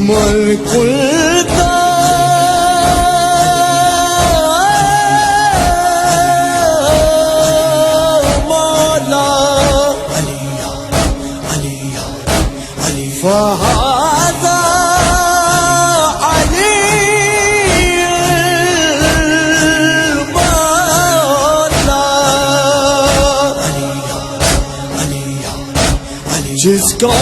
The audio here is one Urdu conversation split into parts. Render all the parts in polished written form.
ملک مولا فهذا علي المولا جس کا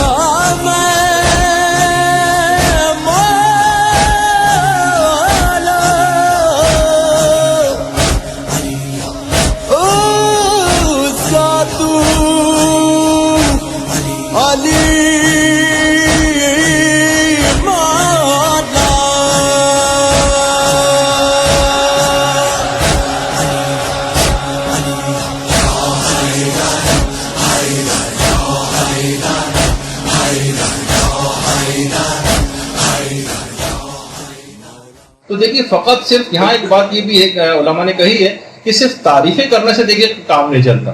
تو دیکھیے فقط صرف یہاں ایک بات یہ بھی ہے علماء نے کہی ہے کہ صرف تعریفیں کرنے سے دیکھیے کام نہیں چلتا،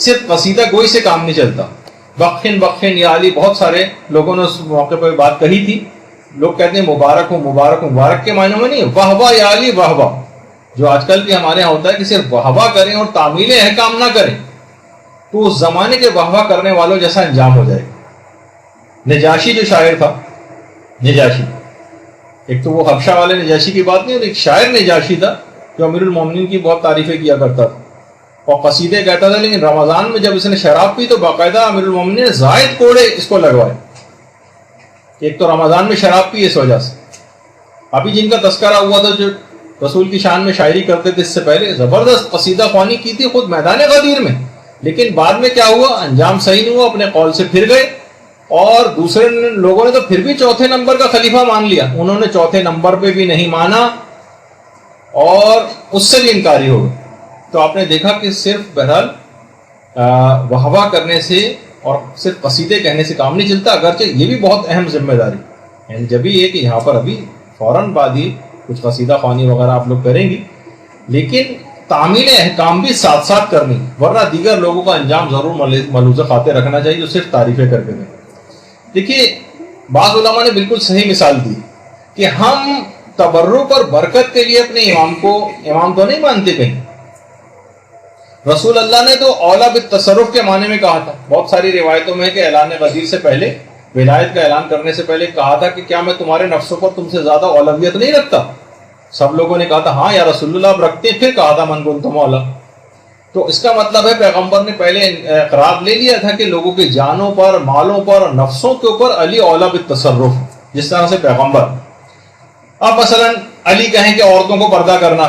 صرف قصیدہ گوئی سے کام نہیں چلتا. بخن بخن یا علی، بہت سارے لوگوں نے اس موقع پہ بات کہی تھی. لوگ کہتے ہیں مبارک ہو مبارک ہو، مبارک کے معنی میں نہیں، واہ واہ یا علی واہ واہ، جو آج کل بھی ہمارے یہاں ہوتا ہے کہ صرف واہ واہ کریں اور تعمیل احکام نہ کریں، تو اس زمانے کے واہ واہ کرنے والوں جیسا انجام ہو جائے گا. نجاشی جو شاعر تھا، نجاشی، ایک تو وہ حبشہ والے نجاشی کی بات نہیں، اور ایک شاعر نجاشی تھا جو امیر المومنین کی بہت تعریفیں کیا کرتا تھا اور قصیدے کہتا تھا. لیکن رمضان میں جب اس نے شراب پی تو باقاعدہ امیر المومنین نے زائد کوڑے اس کو لگوائے. ایک تو رمضان میں شراب پی اس وجہ سے. ابھی جن کا تذکرہ ہوا تھا جو رسول کی شان میں شاعری کرتے تھے، اس سے پہلے زبردست قصیدہ خوانی کی تھی خود میدان غدیر میں، لیکن بعد میں کیا ہوا، انجام صحیح نہیں ہوا، اپنے قول سے پھر گئے. اور دوسرے لوگوں نے تو پھر بھی چوتھے نمبر کا خلیفہ مان لیا، انہوں نے چوتھے نمبر پہ بھی نہیں مانا اور اس سے بھی انکاری ہو گئے. تو آپ نے دیکھا کہ صرف بہرحال واہ واہ کرنے سے اور صرف قصیدے کہنے سے کام نہیں چلتا، اگرچہ یہ بھی بہت اہم ذمہ داری ہے. جب یہ کہ یہاں پر ابھی فوراً بعد ہی کچھ قصیدہ خوانی وغیرہ آپ لوگ کریں گی، لیکن تعمیل احکام بھی ساتھ ساتھ کرنی، ورنہ دیگر لوگوں کا انجام ضرور ملوث خاطر رکھنا چاہیے جو صرف تعریفیں کر کے دیں. دیکھیے بعض علماء نے بالکل صحیح مثال دی کہ ہم تبرک اور برکت کے لیے اپنے امام کو امام تو نہیں مانتے کہیں. رسول اللہ نے تو اولا بالتصرف کے معنی میں کہا تھا. بہت ساری روایتوں میں ہے کہ اعلان غدیر سے پہلے، ولایت کا اعلان کرنے سے پہلے کہا تھا کہ کیا میں تمہارے نفسوں پر تم سے زیادہ اولویت نہیں رکھتا؟ سب لوگوں نے کہا تھا ہاں یا رسول اللہ آپ رکھتے ہیں. پھر کہا تھا من کنت مولا. تو اس کا مطلب ہے پیغمبر نے پہلے اقرار لے لیا تھا کہ لوگوں کی جانوں پر، مالوں پر اور نفسوں کے اوپر علی اولا بالتصرف، جس طرح سے پیغمبر. اب مثلا علی کہیں کہ عورتوں کو پردہ کرنا،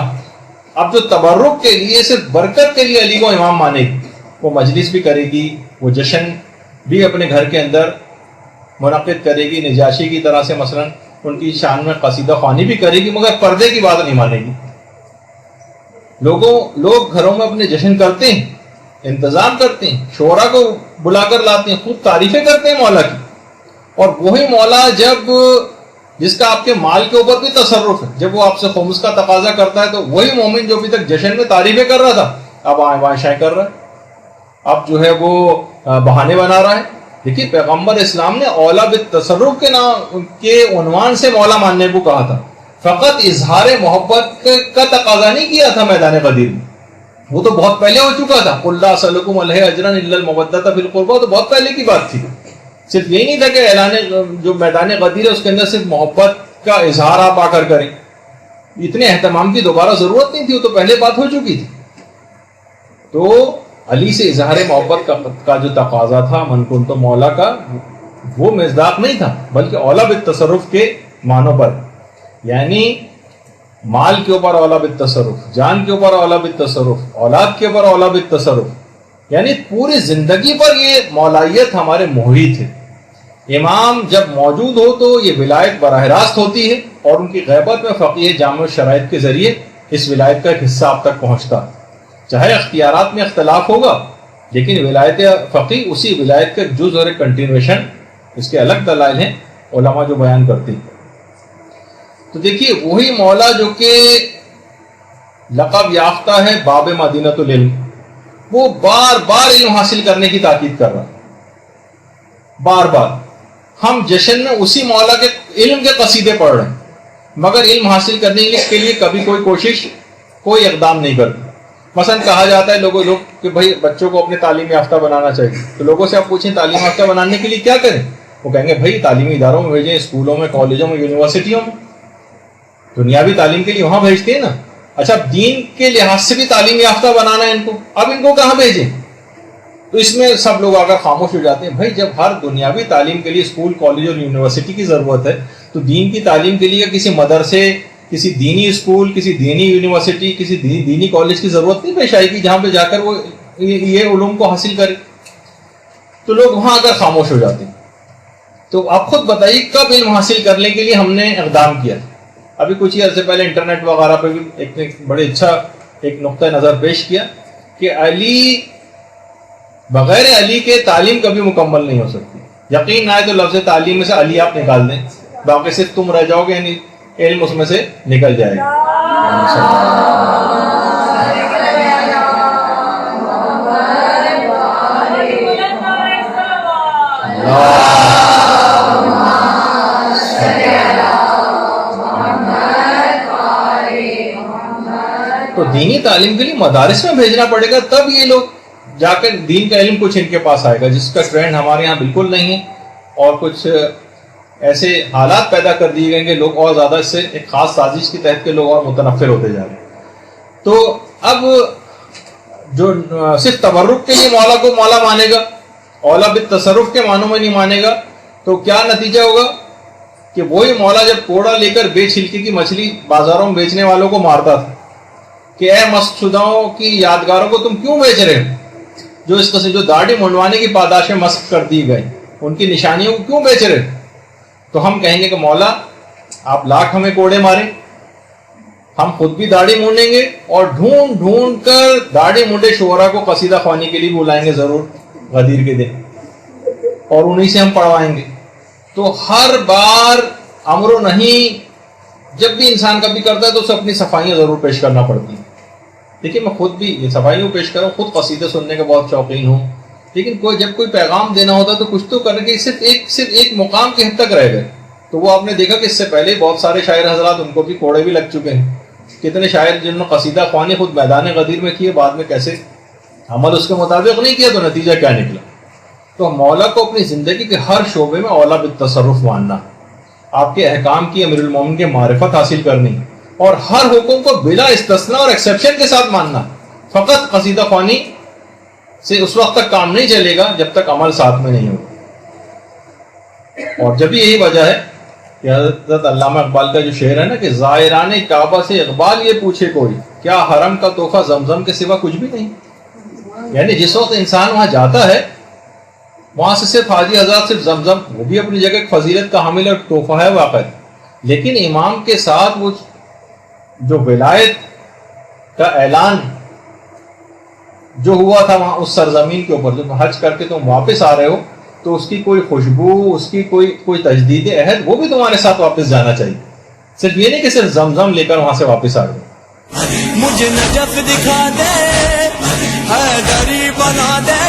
اب جو تبرک کے لیے صرف برکت کے لیے علی کو امام مانے گی، وہ مجلس بھی کرے گی، وہ جشن بھی اپنے گھر کے اندر منعقد کرے گی نجاشی کی طرح سے، مثلا ان کی شان میں قصیدہ خوانی بھی کرے گی، مگر پردے کی بات نہیں مانے گی. لوگ گھروں میں اپنے جشن کرتے ہیں، انتظام کرتے ہیں، شعراء کو بلا کر لاتے ہیں، خوب تعریفیں کرتے ہیں مولا کی. اور وہی مولا جس کا آپ کے مال کے اوپر بھی تصرف ہے، جب وہ آپ سے خمس کا تقاضا کرتا ہے تو وہی مومن جو ابھی تک جشن میں تعریفیں کر رہا تھا اب آئیں شائیں کر رہا ہے، اب جو ہے وہ بہانے بنا رہا ہے. دیکھیے پیغمبر اسلام نے اولا بالتصرف کے نام کے عنوان سے مولا ماننے کو کہا تھا، فقط اظہار محبت کا تقاضا نہیں کیا تھا میدان غدیر میں. وہ تو بہت پہلے ہو چکا تھا، قل لا اسألکم علیہ اجرا الا المودۃ فی القربى، تو بہت پہلے کی بات تھی. صرف یہی نہیں تھا کہ اعلان جو میدان غدیر ہے اس کے اندر صرف محبت کا اظہار آپ آ کر کریں، اتنے اہتمام کی دوبارہ ضرورت نہیں تھی، وہ تو پہلے بات ہو چکی تھی. تو علی سے اظہار محبت کا جو تقاضا تھا من کنت مولا کا، وہ مصداق نہیں تھا، بلکہ اولا بالتصرف کے معنوں پر، یعنی مال کے اوپر اولا بالتصرف، جان کے اوپر اولا بالتصرف، اولاد کے اوپر اولا بالتصرف، یعنی پوری زندگی پر یہ مولائیت ہمارے محیط ہے. امام جب موجود ہو تو یہ ولایت براہ راست ہوتی ہے، اور ان کی غیبت میں فقیہ جامع شرائط کے ذریعے اس ولایت کا ایک حصہ آپ تک پہنچتا. چاہے اختیارات میں اختلاف ہوگا، لیکن ولایت فقیہ اسی ولایت کا جز اور کنٹینویشن، اس کے الگ دلائل ہیں علماء جو بیان کرتے ہیں. تو دیکھیے وہی مولا جو کہ لقب یافتہ ہے باب مدینۃ العلم، وہ بار بار علم حاصل کرنے کی تاکید کر رہا ہے، بار بار۔ ہم جشن میں اسی مولا کے علم کے قصیدے پڑھ رہے ہیں، مگر علم حاصل کرنے کے لیے کبھی کوئی کوشش، کوئی اقدام نہیں کرتے۔ مثلا کہا جاتا ہے لوگ کہ بھائی بچوں کو اپنے تعلیم یافتہ بنانا چاہیے، تو لوگوں سے آپ پوچھیں تعلیم یافتہ بنانے کے لیے کیا کریں، وہ کہیں گے بھائی تعلیمی اداروں میں بھیجیں، اسکولوں میں، کالجوں میں، یونیورسٹیوں میں، دنیاوی تعلیم کے لیے وہاں بھیجتے ہیں نا۔ اچھا دین کے لحاظ سے بھی تعلیم یافتہ بنانا ہے ان کو، اب ان کو کہاں بھیجیں؟ تو اس میں سب لوگ اگر خاموش ہو جاتے ہیں۔ بھائی جب ہر دنیاوی تعلیم کے لیے اسکول، کالج اور یونیورسٹی کی ضرورت ہے، تو دین کی تعلیم کے لیے کسی مدرسے، کسی دینی اسکول، کسی دینی یونیورسٹی، کسی دینی کالج کی ضرورت نہیں پیش آئے گی جہاں پہ جا کر وہ یہ علوم کو حاصل کرے۔ تو لوگ وہاں اگر خاموش ہو جاتے ہیں۔ تو آپ خود بتائیے کب علم حاصل کرنے کے لیے ہم نے اقدام کیا؟ ابھی کچھ ہی عرصے پہلے انٹرنیٹ وغیرہ پہ بھی ایک بڑے اچھا ایک نقطہ نظر پیش کیا کہ علی، بغیر علی کے تعلیم کبھی مکمل نہیں ہو سکتی۔ یقین نہ آئے تو لفظ تعلیم میں سے علی آپ نکال دیں، باقی صرف تم رہ جاؤ گے، یعنی علم اس میں سے نکل جائے گا۔ تو دینی تعلیم کے لیے مدارس میں بھیجنا پڑے گا، تب یہ لوگ جا کر دین کا علم کچھ ان کے پاس آئے گا، جس کا ٹرینڈ ہمارے یہاں بالکل نہیں ہے، اور کچھ ایسے حالات پیدا کر دیے گئے کہ لوگ اور زیادہ اس سے ایک خاص سازش کے تحت کے لوگ اور متنفر ہوتے جا رہے ہیں۔ تو اب جو صرف تبرک کے لیے مولا کو مولا مانے گا، اولا بالتصرف کے معنوں میں نہیں مانے گا، تو کیا نتیجہ ہوگا کہ وہی مولا جب کوڑا لے کر بے چھلکے کی مچھلی بازاروں میں بیچنے والوں کو مارتا تھا کہ اے مست شداؤں کی یادگاروں کو تم کیوں بیچ رہے ہو، جو اس قسم جو داڑھی منڈوانے کی پاداشیں مسخ کر دی گئی، ان کی نشانیوں کو کیوں بیچ رہے ہو؟ تو ہم کہیں گے کہ مولا آپ لاکھ ہمیں کوڑے ماریں، ہم خود بھی داڑھی مونڈیں گے اور ڈھونڈ ڈھونڈ کر داڑھی منڈے شعراء کو قصیدہ خوانی کے لیے بلائیں گے ضرور غدیر کے دن، اور انہی سے ہم پڑھوائیں گے۔ تو ہر بار امر و نہیں جب بھی انسان کبھی کرتا ہے تو اسے اپنی صفائیاں ضرور پیش کرنا پڑتی ہیں۔ دیکھیے میں خود بھی یہ صفائیوں پیش کروں، خود قصیدے سننے کا بہت شوقین ہوں، لیکن جب کوئی پیغام دینا ہوتا تو کچھ تو کرنے کے صرف ایک مقام کے حد تک رہ گئے۔ تو وہ آپ نے دیکھا کہ اس سے پہلے بہت سارے شاعر حضرات ان کو بھی کوڑے بھی لگ چکے ہیں، کتنے شاعر جنہوں نے قصیدہ خوانی خود میدان غدیر میں کیے، بعد میں کیسے عمل اس کے مطابق نہیں کیا تو نتیجہ کیا نکلا۔ تو مولا کو اپنی زندگی کے ہر شعبے میں اولا بالتصرف ماننا، آپ کے احکام کی امیر المومن کے معرفت حاصل کرنی، اور ہر حکم کو بلا استثناء اور ایکسیپشن کے ساتھ ماننا۔ فقط قصیدہ خوانی سے اس وقت تک کام نہیں چلے گا جب تک عمل ساتھ میں نہیں ہوگا۔ اور جب یہی وجہ ہے کہ حضرت علامہ اقبال کا جو شعر ہے نا کہ زائران کعبہ سے اقبال یہ پوچھے کوئی، کیا حرم کا تحفہ زمزم کے سوا کچھ بھی نہیں؟ یعنی جس وقت انسان وہاں جاتا ہے وہاں سے صرف حاجی حضرات صرف زمزم، وہ بھی اپنی جگہ فضیلت کا حامل اور تحفہ ہے واقع، لیکن امام کے ساتھ وہ جو ولایت کا اعلان جو ہوا تھا وہاں اس سرزمین کے اوپر، جب حج کر کے تم واپس آ رہے ہو تو اس کی کوئی خوشبو، اس کی کوئی تجدید عہد وہ بھی تمہارے ساتھ واپس جانا چاہیے، صرف یہ نہیں کہ صرف زمزم لے کر وہاں سے واپس آ گئے۔ مجھے نجف دکھا دے، حیدری بنا دے